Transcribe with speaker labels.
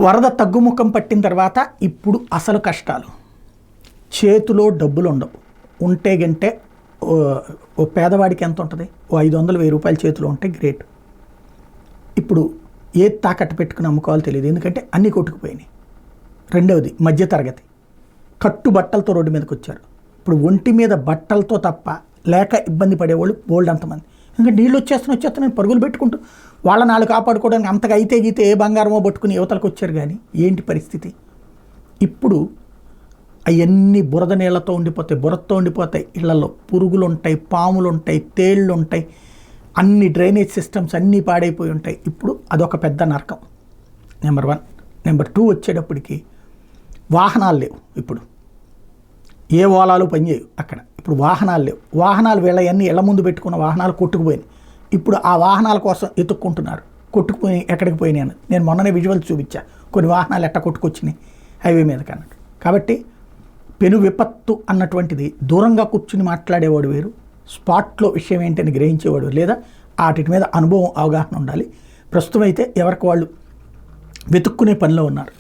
Speaker 1: వరద తగ్గుముఖం పట్టిన తర్వాత ఇప్పుడు అసలు కష్టాలు. చేతిలో డబ్బులు ఉండవు. ఉంటే గంటే ఓ పేదవాడికి ఎంత ఉంటుంది? ఓ 500-1000 రూపాయలు చేతిలో ఉంటే గ్రేట్. ఇప్పుడు ఏ తాకట్టు పెట్టుకుని అమ్ముకోవాలో తెలియదు, ఎందుకంటే అన్నీ కొట్టుకుపోయినాయి. రెండవది మధ్యతరగతి కట్టు బట్టలతో రోడ్డు మీదకి వచ్చారు. ఇప్పుడు ఒంటి మీద బట్టలతో తప్ప లేక ఇబ్బంది పడేవాళ్ళు బోల్డ్ అంతమంది. ఇంకా నీళ్ళు వచ్చేస్తున్నాయి పరుగులు పెట్టుకుంటూ వాళ్ళ నాళ్ళు కాపాడుకోవడానికి అంతగా అయితే గీతే ఏ బంగారమో పట్టుకుని యువతలకు వచ్చారు. కానీ ఏంటి పరిస్థితి? ఇప్పుడు అవన్నీ బురద నీళ్లతో ఉండిపోతాయి, బురదతో ఉండిపోతాయి. ఇళ్లలో పురుగులు ఉంటాయి, పాములు ఉంటాయి, తేళ్ళు ఉంటాయి, అన్ని డ్రైనేజ్ సిస్టమ్స్ అన్నీ పాడైపోయి ఉంటాయి. ఇప్పుడు అదొక పెద్ద నరకం. నెంబర్ 1. నెంబర్ 2 వచ్చేటప్పటికి వాహనాలు లేవు. ఇప్పుడు ఏ ఓలాలు పనిచేయవు అక్కడ. ఇప్పుడు వాహనాలు లేవు. వాహనాలు వీళ్ళవన్నీ ఇళ్ల ముందు పెట్టుకున్న వాహనాలు కొట్టుకుపోయినాయి. ఇప్పుడు ఆ వాహనాల కోసం ఎత్తుక్కుంటున్నారు. కొట్టుకుపోయి ఎక్కడికి పోయినాయి అని నేను మొన్ననే విజువల్స్ చూపించా. కొన్ని వాహనాలు ఎట్ట కొట్టుకొచ్చినాయి హైవే మీద కన్నా. కాబట్టి పెను విపత్తు అన్నటువంటిది దూరంగా కూర్చుని మాట్లాడేవాడు వేరు, స్పాట్లో విషయం ఏంటని గ్రహించేవాడు, లేదా వాటి మీద అనుభవం అవగాహన ఉండాలి. ప్రస్తుతం అయితే ఎవరికి వాళ్ళు వెతుక్కునే పనిలో ఉన్నారు.